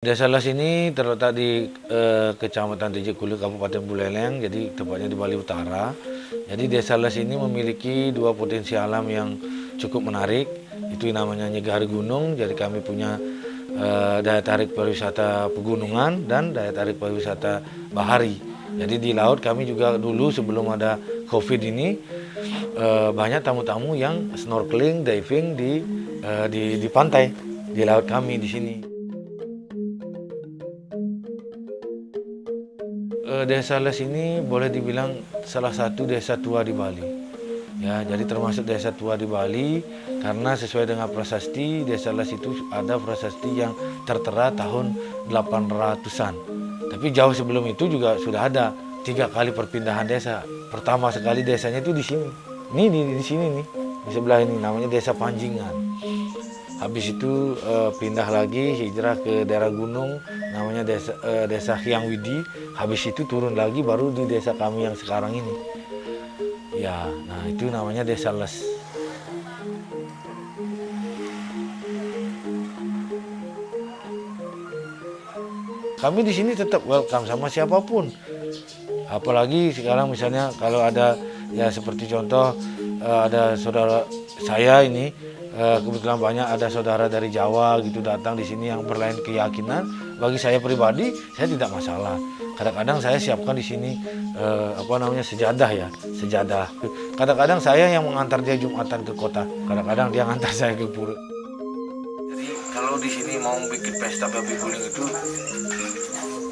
Desa Les ini terletak di Kecamatan Tejekulu, Kabupaten Buleleng, jadi tepatnya di Bali Utara. Jadi Desa Les ini memiliki dua potensi alam yang cukup menarik. Itu namanya Nyegari Gunung, jadi kami punya daya tarik pariwisata pegunungan dan daya tarik pariwisata bahari. Jadi di laut kami juga dulu sebelum ada COVID ini banyak tamu-tamu yang snorkeling, diving di pantai, di laut kami di sini. Desa Les ini boleh dibilang salah satu desa tua di Bali. Ya, jadi termasuk desa tua di Bali karena sesuai dengan prasasti Desa Les itu ada prasasti yang tertera tahun 800-an. Tapi jauh sebelum itu juga sudah ada 3 kali perpindahan desa. Pertama sekali desanya itu di sini. Ini di sini nih, di sebelah ini namanya Desa Panjingan. Habis itu pindah lagi hijrah ke daerah gunung namanya desa Hyang Widi. Habis itu turun lagi baru di desa kami yang sekarang ini. Ya, nah itu namanya Desa Les. Kami di sini tetap welcome sama siapapun. Apalagi sekarang misalnya kalau ada ya seperti contoh ada saudara saya ini kebetulan banyak ada saudara dari Jawa gitu datang di sini yang berlain keyakinan. Bagi saya pribadi, saya tidak masalah. Kadang-kadang saya siapkan di sini sejadah ya, sejadah. Kadang-kadang saya yang mengantar dia Jumatan ke kota. Kadang-kadang dia mengantar saya ke pura. Jadi kalau di sini mau bikin pesta babi guling itu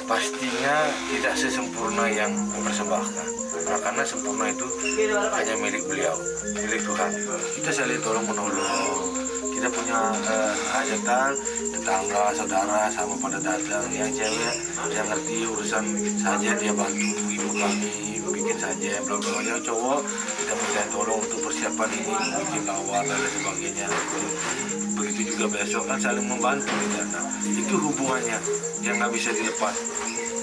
pastinya tidak sesempurna yang mempersembahkan. Karena sempurna itu hanya milik beliau, milik Tuhan. Kita saling tolong menolong. Kita punya hajatan, tetangga, saudara sama pada datang. Yang cewek dia ngerti urusan saja dia bantu ibu kami bikin saja. Belum yang cowok kita minta tolong untuk persiapan ini, bikin lawar dan sebagainya. Begitu juga besok kan saling membantu kita. Nah, itu hubungannya yang nggak bisa dilepas.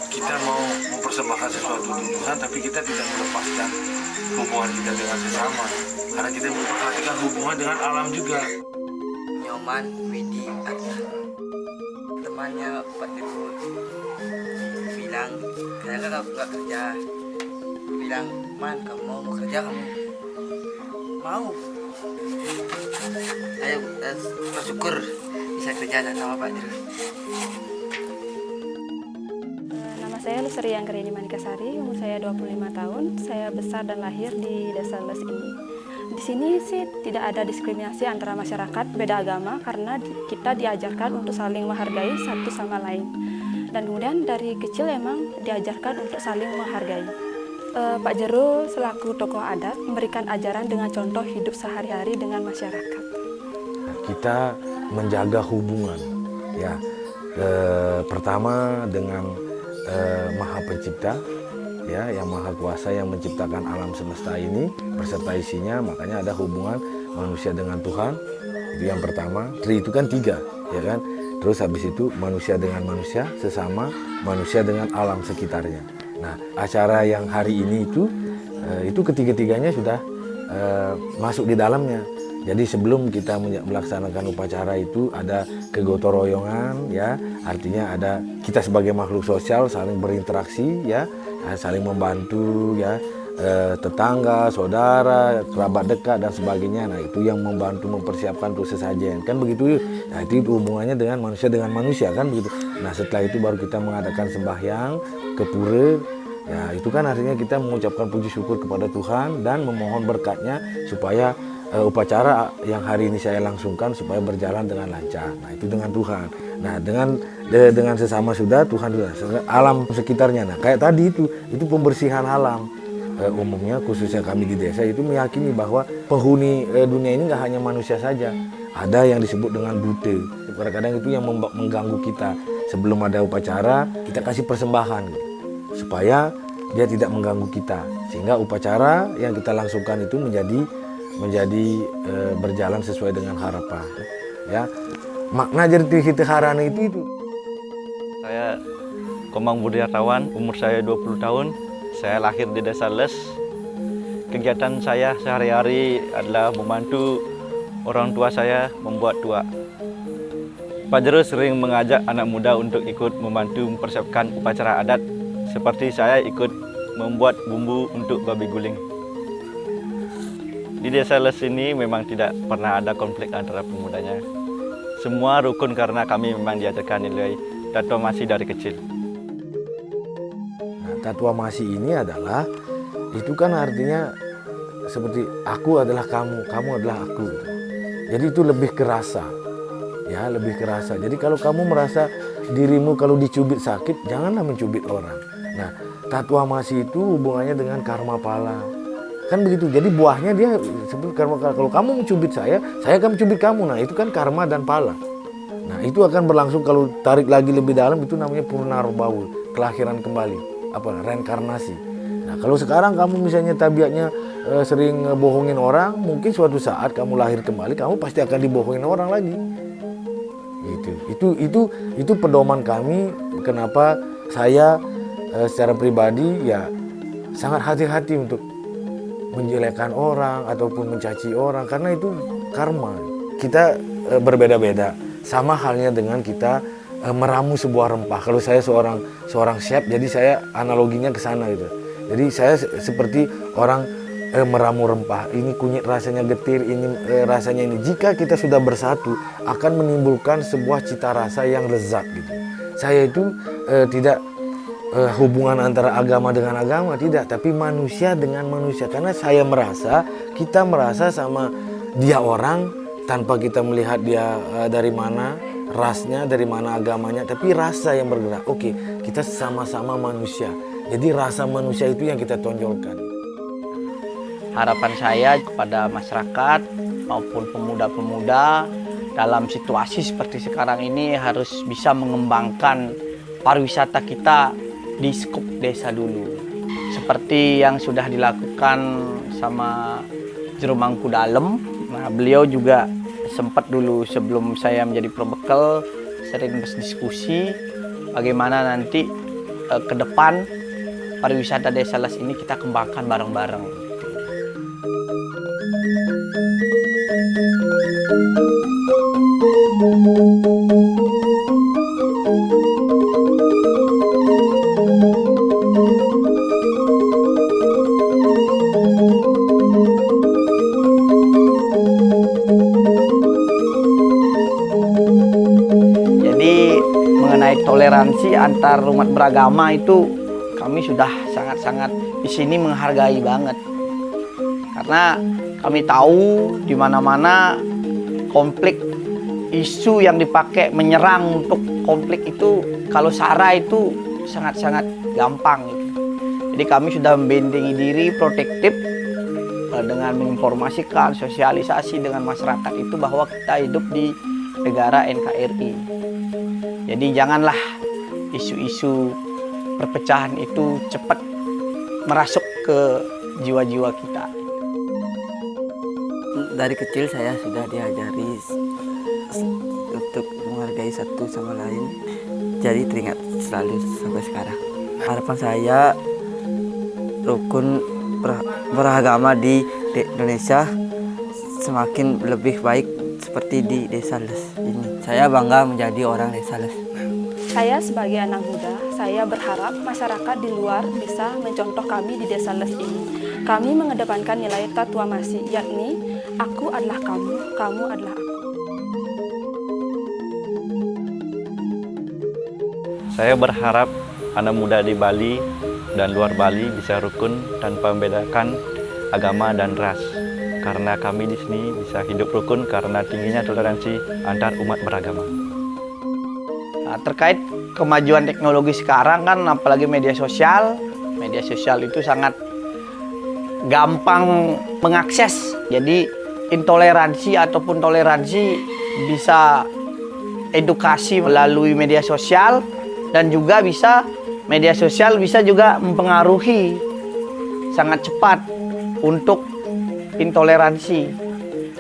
Kita mau mempersembahkan sesuatu untuk Tuhan, tapi kita tidak melepaskan hubungan kita dengan sesama. Karena kita memperhatikan hubungan dengan alam juga. Nyoman Widi Atta, temannya Pak Dirut, bilang kenapa kamu nggak kerja? Bilang, Man, kamu mau kerja, kamu mau? Ayo bersyukur bisa kerja sama Pak Dirut. Nama saya Lusri Anggerini Manikasari, umur saya 25 tahun. Saya besar dan lahir di Desa Les ini. Di sini sih tidak ada diskriminasi antara masyarakat beda agama karena kita diajarkan untuk saling menghargai satu sama lain. Dan kemudian dari kecil emang diajarkan untuk saling menghargai. Pak Jero selaku tokoh adat memberikan ajaran dengan contoh hidup sehari-hari dengan masyarakat. Kita menjaga hubungan, ya. Pertama dengan Maha Pencipta, ya, yang Maha Kuasa yang menciptakan alam semesta ini beserta isinya, makanya ada hubungan manusia dengan Tuhan. Itu yang pertama. Tri itu kan 3, ya kan. Terus habis itu manusia dengan manusia, sesama manusia dengan alam sekitarnya. Nah, acara yang hari ini itu ketiga-tiganya sudah masuk di dalamnya. Jadi sebelum kita melaksanakan upacara itu ada kegotoroyongan, ya, artinya ada kita sebagai makhluk sosial saling berinteraksi, ya, saling membantu, ya, tetangga, saudara, kerabat dekat dan sebagainya. Nah, itu yang membantu mempersiapkan untuk sesajen, kan begitu. Nah, itu hubungannya dengan manusia kan begitu. Nah, setelah itu baru kita mengadakan sembahyang ke pura. Ya, itu kan artinya kita mengucapkan puji syukur kepada Tuhan dan memohon berkatnya supaya upacara yang hari ini saya langsungkan supaya berjalan dengan lancar. Nah, itu dengan Tuhan. Nah, dengan sesama sudah, Tuhan sudah, alam sekitarnya. Nah, kayak tadi itu pembersihan alam. Umumnya khususnya kami di desa itu meyakini bahwa penghuni dunia ini nggak hanya manusia saja. Ada yang disebut dengan bute. Kadang-kadang itu yang mengganggu kita. Sebelum ada upacara, kita kasih persembahan supaya dia tidak mengganggu kita. Sehingga upacara yang kita langsungkan itu menjadi berjalan sesuai dengan harapan, ya. Makna jadi Hitiharana itu. Saya Komang Budiartawan, umur saya 20 tahun. Saya lahir di Desa Les. Kegiatan saya sehari-hari adalah membantu orang tua saya membuat tuak. Pak Jero sering mengajak anak muda untuk ikut membantu mempersiapkan upacara adat, seperti saya ikut membuat bumbu untuk babi guling. Di Desa Les ini memang tidak pernah ada konflik antara pemudanya. Semua rukun karena kami memang diajarkan nilai tatwamasi dari kecil. Nah, tatwamasi ini adalah, itu kan artinya seperti aku adalah kamu, kamu adalah aku. Jadi itu lebih kerasa, ya lebih kerasa. Jadi kalau kamu merasa dirimu kalau dicubit sakit, janganlah mencubit orang. Nah, tatwamasi itu hubungannya dengan karma pala. Kan begitu. Jadi buahnya dia seperti karma. Kalau kamu mencubit saya akan mencubit kamu. Nah, itu kan karma dan pala. Nah, itu akan berlangsung kalau tarik lagi lebih dalam, itu namanya purnarbaul, kelahiran kembali, reinkarnasi. Nah, kalau sekarang kamu misalnya tabiatnya sering bohongin orang, mungkin suatu saat kamu lahir kembali, kamu pasti akan dibohongin orang lagi. Itu pedoman kami. Kenapa saya secara pribadi ya sangat hati-hati untuk menjelekkan orang ataupun mencaci orang, karena itu karma. Kita berbeda-beda. Sama halnya dengan kita meramu sebuah rempah. Kalau saya seorang chef, jadi saya analoginya ke sana gitu. Jadi saya seperti orang meramu rempah. Ini kunyit rasanya getir, ini rasanya ini. Jika kita sudah bersatu, akan menimbulkan sebuah cita rasa yang lezat gitu. Saya itu tidak hubungan antara agama dengan agama, tidak, tapi manusia dengan manusia. Karena saya merasa, kita merasa sama dia orang tanpa kita melihat dia dari mana rasnya, dari mana agamanya, tapi rasa yang bergerak. Oke, kita sama-sama manusia. Jadi rasa manusia itu yang kita tonjolkan. Harapan saya kepada masyarakat maupun pemuda-pemuda dalam situasi seperti sekarang ini harus bisa mengembangkan pariwisata kita di skup desa dulu. Seperti yang sudah dilakukan sama Jero Mangkudalem. Nah, beliau juga sempat dulu sebelum saya menjadi probekal sering berdiskusi bagaimana nanti ke depan pariwisata Desa Les ini kita kembangkan bareng-bareng. Toleransi antar umat beragama itu kami sudah sangat-sangat di sini menghargai banget, karena kami tahu di mana-mana konflik isu yang dipakai menyerang untuk konflik itu, kalau SARA itu sangat-sangat gampang gitu. Jadi kami sudah membentengi diri protektif dengan menginformasikan, sosialisasi dengan masyarakat itu bahwa kita hidup di negara NKRI. Jadi janganlah isu-isu perpecahan itu cepat merasuk ke jiwa-jiwa kita. Dari kecil saya sudah diajari untuk menghargai satu sama lain. Jadi teringat selalu sampai sekarang. Harapan saya rukun beragama di Indonesia semakin lebih baik seperti di Desa Les ini. Saya bangga menjadi orang Desa Les. Saya sebagai anak muda, saya berharap masyarakat di luar bisa mencontoh kami di Desa Les ini. Kami mengedepankan nilai tatwamasi, yakni aku adalah kamu, kamu adalah aku. Saya berharap anak muda di Bali dan luar Bali bisa rukun tanpa membedakan agama dan ras. Karena kami di sini bisa hidup rukun karena tingginya toleransi antar umat beragama. Nah, terkait kemajuan teknologi sekarang kan, apalagi media sosial itu sangat gampang mengakses. Jadi intoleransi ataupun toleransi bisa edukasi melalui media sosial, dan juga bisa media sosial bisa juga mempengaruhi sangat cepat untuk intoleransi.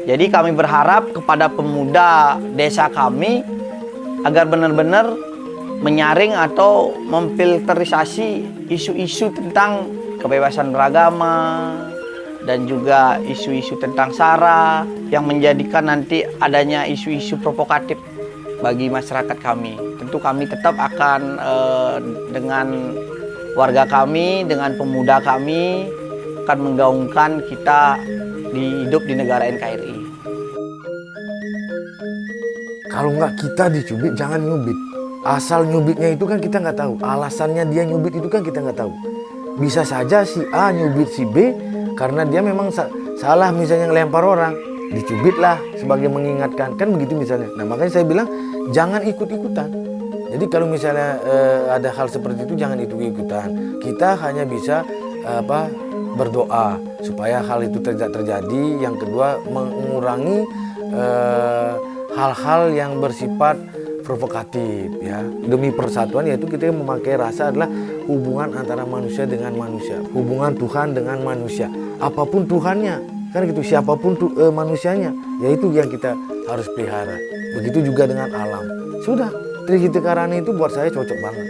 Jadi kami berharap kepada pemuda desa kami agar benar-benar menyaring atau memfilterisasi isu-isu tentang kebebasan beragama dan juga isu-isu tentang SARA yang menjadikan nanti adanya isu-isu provokatif bagi masyarakat kami. Tentu kami tetap akan dengan warga kami, dengan pemuda kami akan menggaungkan kita hidup di negara NKRI. Kalau nggak kita dicubit, jangan nyubit. Asal nyubitnya itu kan kita nggak tahu. Alasannya dia nyubit itu kan kita nggak tahu. Bisa saja si A nyubit si B karena dia memang salah misalnya ngelempar orang. Dicubitlah sebagai mengingatkan. Kan begitu misalnya. Nah makanya saya bilang jangan ikut-ikutan. Jadi kalau misalnya ada hal seperti itu jangan ikut-ikutan. Kita hanya bisa berdoa supaya hal itu tidak terjadi. Yang kedua mengurangi hal-hal yang bersifat provokatif ya. Demi persatuan yaitu kita memakai rasa adalah hubungan antara manusia dengan manusia, hubungan Tuhan dengan manusia. Apapun Tuhannya, kan gitu, siapapun manusianya, yaitu yang kita harus pelihara. Begitu juga dengan alam. Sudah, Trihita Karana itu buat saya cocok banget.